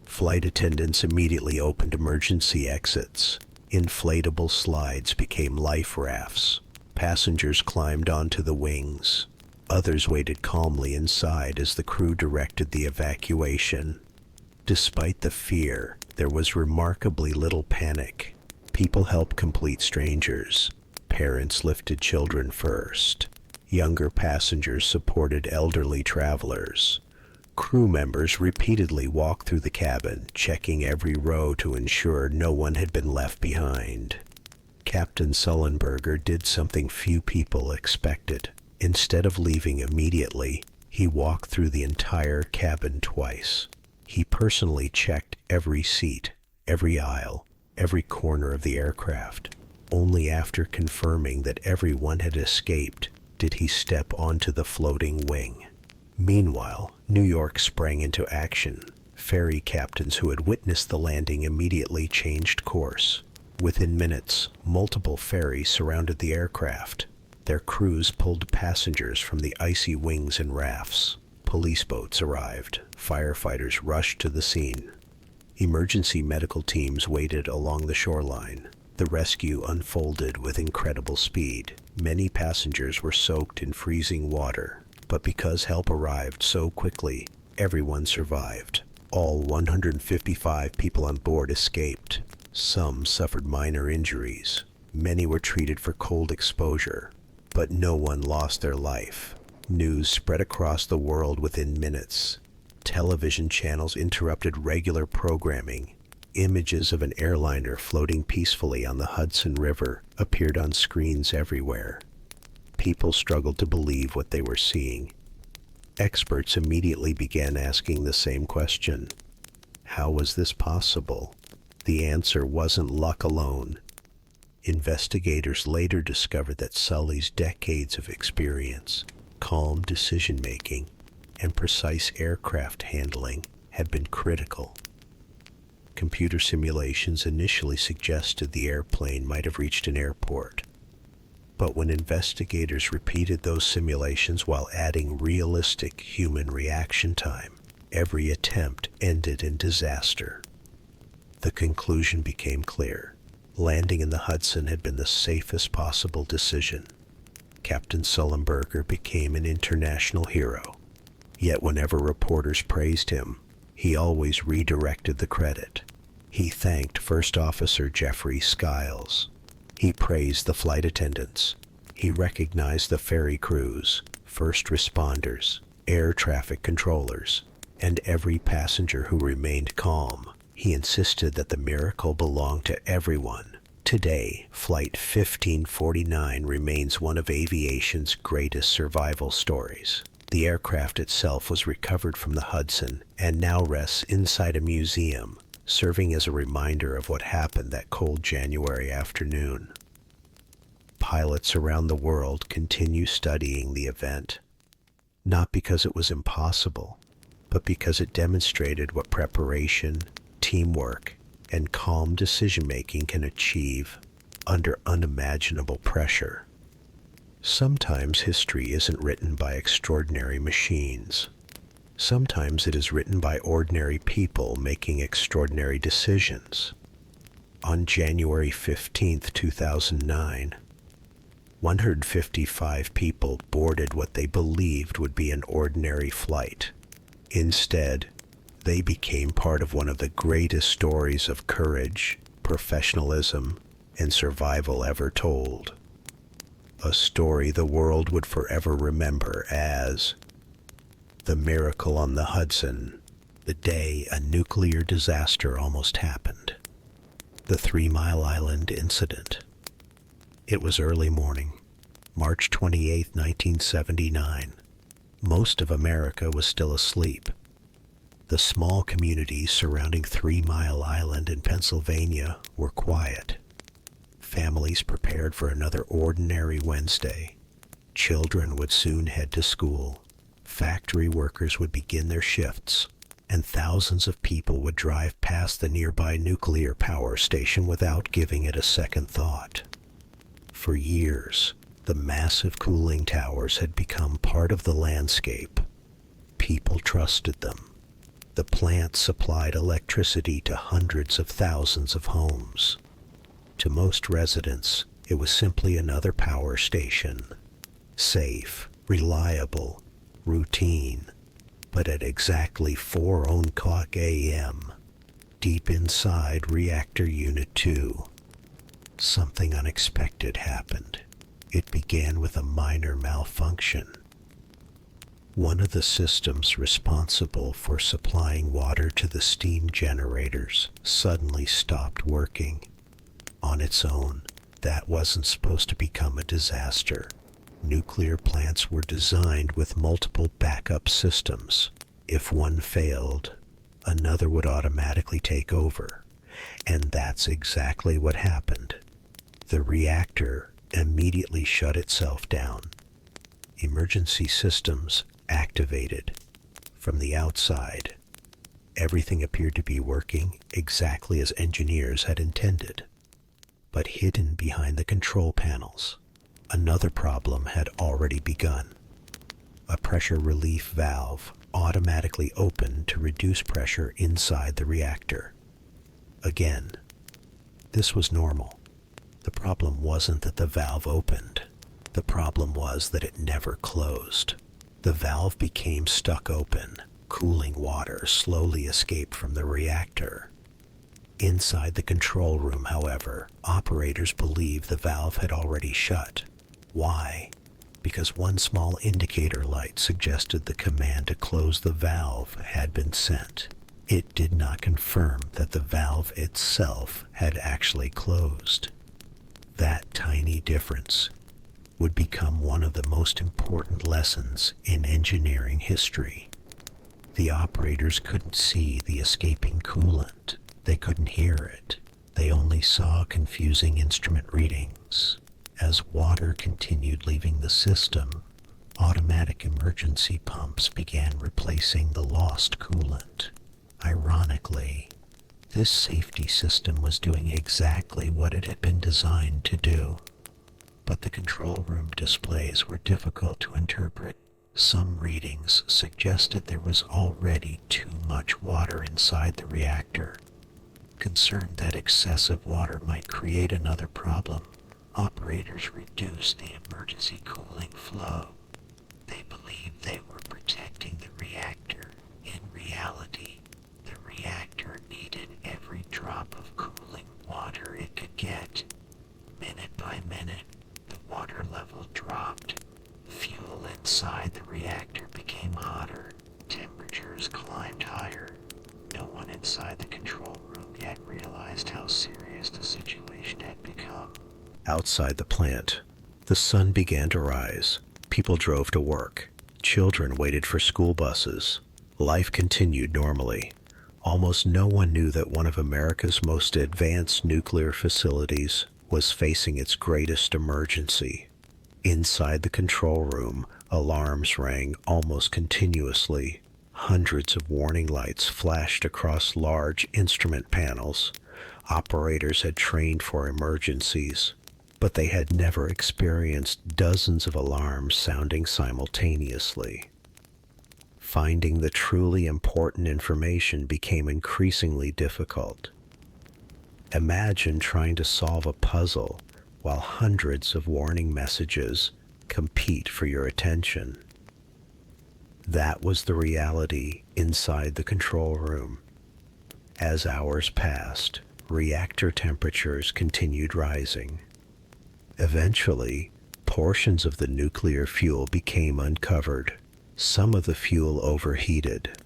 [SPEAKER 4] Flight attendants immediately opened emergency exits. Inflatable slides became life rafts. Passengers climbed onto the wings. Others waited calmly inside as the crew directed the evacuation. Despite the fear, there was remarkably little panic. People helped complete strangers. Parents lifted children first. Younger passengers supported elderly travelers. Crew members repeatedly walked through the cabin, checking every row to ensure no one had been left behind. Captain Sullenberger did something few people expected. Instead of leaving immediately, he walked through the entire cabin twice. He personally checked every seat, every aisle, every corner of the aircraft. Only after confirming that everyone had escaped did he step onto the floating wing. Meanwhile, New York sprang into action. Ferry captains who had witnessed the landing immediately changed course. Within minutes, multiple ferries surrounded the aircraft. Their crews pulled passengers from the icy wings and rafts. Police boats arrived. Firefighters rushed to the scene. Emergency medical teams waited along the shoreline. The rescue unfolded with incredible speed. Many passengers were soaked in freezing water, but because help arrived so quickly, everyone survived. All 155 people on board escaped. Some suffered minor injuries. Many were treated for cold exposure, but no one lost their life. News spread across the world within minutes. Television channels interrupted regular programming. Images of an airliner floating peacefully on the Hudson River appeared on screens everywhere. People struggled to believe what they were seeing. Experts immediately began asking the same question. How was this possible? The answer wasn't luck alone. Investigators later discovered that Sully's decades of experience, calm decision-making, and precise aircraft handling had been critical. Computer simulations initially suggested the airplane might have reached an airport. But when investigators repeated those simulations while adding realistic human reaction time, every attempt ended in disaster. The conclusion became clear. Landing in the Hudson had been the safest possible decision. Captain Sullenberger became an international hero. Yet whenever reporters praised him, he always redirected the credit. He thanked First Officer Jeffrey Skiles. He praised the flight attendants. He recognized the ferry crews, first responders, air traffic controllers, and every passenger who remained calm. He insisted that the miracle belonged to everyone. Today, Flight 1549 remains one of aviation's greatest survival stories. The aircraft itself was recovered from the Hudson and now rests inside a museum, serving as a reminder of what happened that cold January afternoon. Pilots around the world continue studying the event, not because it was impossible, but because it demonstrated what preparation, teamwork, and calm decision-making can achieve under unimaginable pressure. Sometimes history isn't written by extraordinary machines. Sometimes it is written by ordinary people making extraordinary decisions. On January 15, 2009, 155 people boarded what they believed would be an ordinary flight. Instead, they became part of one of the greatest stories of courage, professionalism, and survival ever told. A story the world would forever remember as the miracle on the Hudson, the day a nuclear disaster almost happened. The 3 Mile Island incident. It was early morning, March 28, 1979. Most of America was still asleep. The small communities surrounding 3 Mile Island in Pennsylvania were quiet. Families prepared for another ordinary Wednesday. Children would soon head to school. Factory workers would begin their shifts, and thousands of people would drive past the nearby nuclear power station without giving it a second thought. For years, the massive cooling towers had become part of the landscape. People trusted them. The plant supplied electricity to hundreds of thousands of homes. To most residents, it was simply another power station. Safe, reliable, routine. But at exactly 4:00 a.m., deep inside Reactor Unit 2, something unexpected happened. It began with a minor malfunction. One of the systems responsible for supplying water to the steam generators suddenly stopped working. On its own, that wasn't supposed to become a disaster. Nuclear plants were designed with multiple backup systems. If one failed, another would automatically take over. And that's exactly what happened. The reactor immediately shut itself down. Emergency systems activated. From the outside, everything appeared to be working exactly as engineers had intended. But hidden behind the control panels, another problem had already begun. A pressure relief valve automatically opened to reduce pressure inside the reactor. Again, this was normal. The problem wasn't that the valve opened. The problem was that it never closed. The valve became stuck open. Cooling water slowly escaped from the reactor. Inside the control room, however, operators believed the valve had already shut. Why? Because one small indicator light suggested the command to close the valve had been sent. It did not confirm that the valve itself had actually closed. That tiny difference would become one of the most important lessons in engineering history. The operators couldn't see the escaping coolant. They couldn't hear it. They only saw confusing instrument readings. As water continued leaving the system, automatic emergency pumps began replacing the lost coolant. Ironically, this safety system was doing exactly what it had been designed to do. But the control room displays were difficult to interpret. Some readings suggested there was already too much water inside the reactor. Concerned that excessive water might create another problem, operators reduced the emergency cooling flow. They believed they were protecting the reactor. In reality, the reactor needed every drop of cooling water it could get. Minute by minute, the water level dropped. Fuel inside the reactor became hotter. Temperatures climbed higher. No one inside the control room yet realized how serious the situation had become. Outside the plant, the sun began to rise. People drove to work. Children waited for school buses. Life continued normally. Almost no one knew that one of America's most advanced nuclear facilities was facing its greatest emergency. Inside the control room, alarms rang almost continuously. Hundreds of warning lights flashed across large instrument panels. Operators had trained for emergencies, but they had never experienced dozens of alarms sounding simultaneously. Finding the truly important information became increasingly difficult. Imagine trying to solve a puzzle while hundreds of warning messages compete for your attention. That was the reality inside the control room. As hours passed, reactor temperatures continued rising. Eventually, portions of the nuclear fuel became uncovered. Some of the fuel overheated.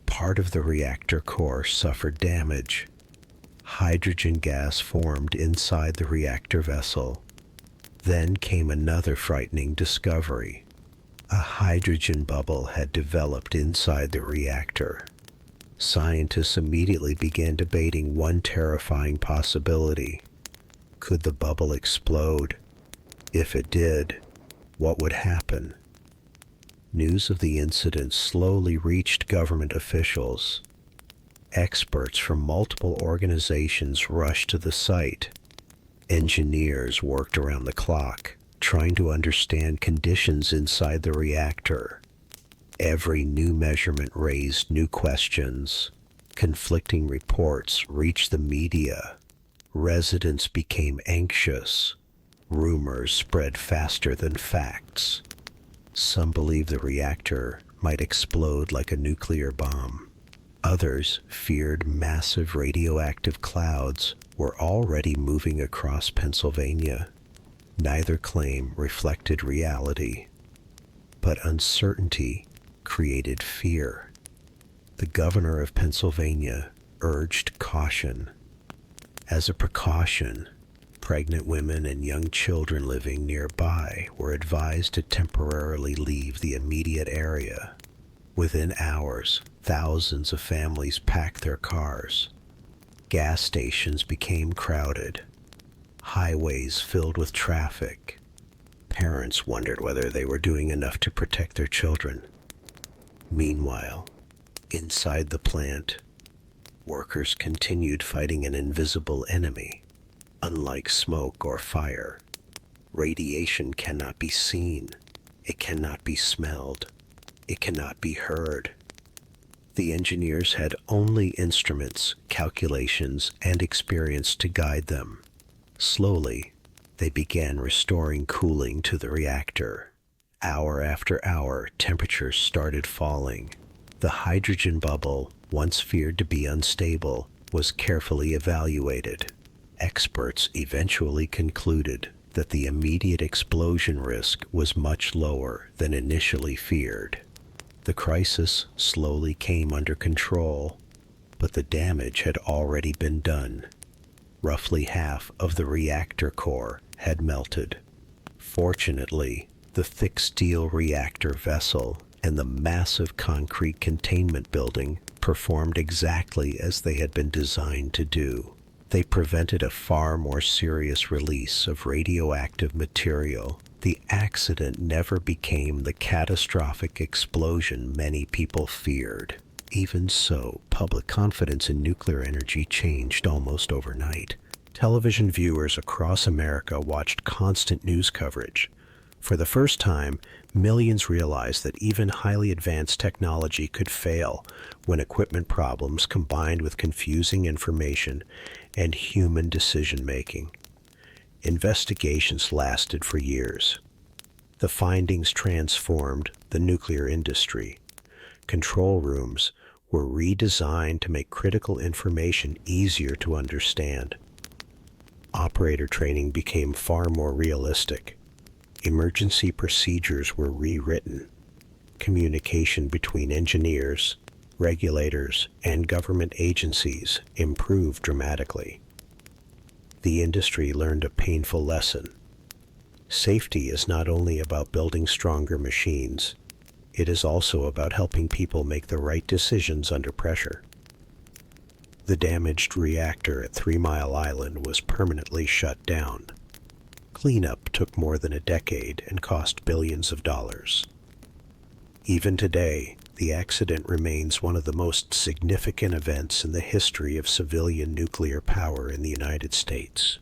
[SPEAKER 4] Part of the reactor core suffered damage. Hydrogen gas formed inside the reactor vessel. Then came another frightening discovery. A hydrogen bubble had developed inside the reactor. Scientists immediately began debating one terrifying possibility. Could the bubble explode? If it did, what would happen? News of the incident slowly reached government officials. Experts from multiple organizations rushed to the site. Engineers worked around the clock, trying to understand conditions inside the reactor. Every new measurement raised new questions. Conflicting reports reached the media. Residents became anxious. Rumors spread faster than facts. Some believed the reactor might explode like a nuclear bomb. Others feared massive radioactive clouds were already moving across Pennsylvania. Neither claim reflected reality, but uncertainty created fear. The governor of Pennsylvania urged caution. As a precaution, pregnant women and young children living nearby were advised to temporarily leave the immediate area. Within hours, thousands of families packed their cars. Gas stations became crowded. Highways filled with traffic. Parents wondered whether they were doing enough to protect their children. Meanwhile, inside the plant, workers continued fighting an invisible enemy. Unlike smoke or fire, radiation cannot be seen. It cannot be smelled. It cannot be heard. The engineers had only instruments, calculations, and experience to guide them. Slowly, they began restoring cooling to the reactor. Hour after hour, temperatures started falling. The hydrogen bubble, once feared to be unstable, was carefully evaluated. Experts eventually concluded that the immediate explosion risk was much lower than initially feared. The crisis slowly came under control. But the damage had already been done. Roughly half of the reactor core had melted. Fortunately, the thick steel reactor vessel and the massive concrete containment building performed exactly as they had been designed to do. They prevented a far more serious release of radioactive material. The accident never became the catastrophic explosion many people feared. Even so, public confidence in nuclear energy changed almost overnight. Television viewers across America watched constant news coverage. For the first time, millions realized that even highly advanced technology could fail when equipment problems combined with confusing information and human decision-making. Investigations lasted for years. The findings transformed the nuclear industry. Control rooms were redesigned to make critical information easier to understand. Operator training became far more realistic. Emergency procedures were rewritten. Communication between engineers, regulators, and government agencies improved dramatically. The industry learned a painful lesson. Safety is not only about building stronger machines, it is also about helping people make the right decisions under pressure. The damaged reactor at 3 Mile Island was permanently shut down. Cleanup took more than a decade and cost billions of dollars. Even today, the accident remains one of the most significant events in the history of civilian nuclear power in the United States.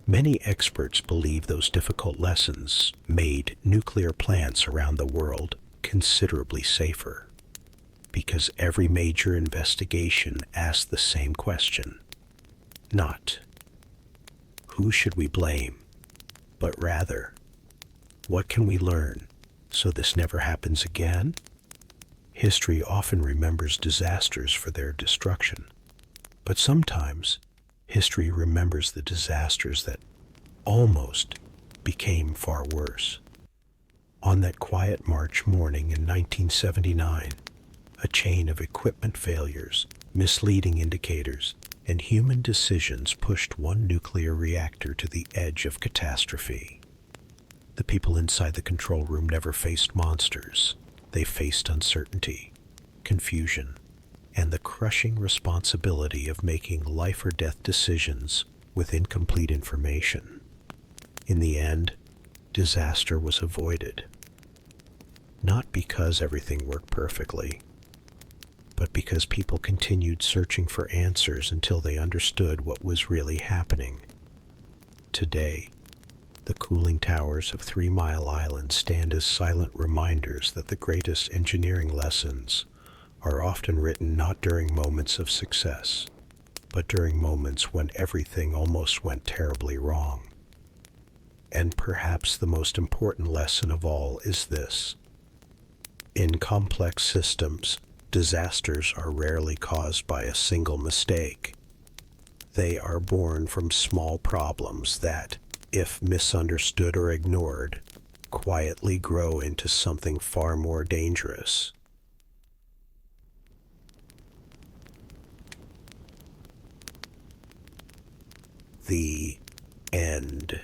[SPEAKER 4] Many experts believe those difficult lessons made nuclear plants around the world considerably safer, because every major investigation asked the same question. Not, who should we blame, but rather, what can we learn so this never happens again? History often remembers disasters for their destruction, but sometimes history remembers the disasters that almost became far worse. On that quiet March morning in 1979, a chain of equipment failures, misleading indicators, and human decisions pushed one nuclear reactor to the edge of catastrophe. The people inside the control room never faced monsters. They faced uncertainty, confusion, and the crushing responsibility of making life or death decisions with incomplete information. In the end, disaster was avoided. Not because everything worked perfectly, but because people continued searching for answers until they understood what was really happening. Today, the cooling towers of 3 Mile Island stand as silent reminders that the greatest engineering lessons are often written not during moments of success, but during moments when everything almost went terribly wrong. And perhaps the most important lesson of all is this: in complex systems, disasters are rarely caused by a single mistake. They are born from small problems that, if misunderstood or ignored, quietly grow into something far more dangerous. The end.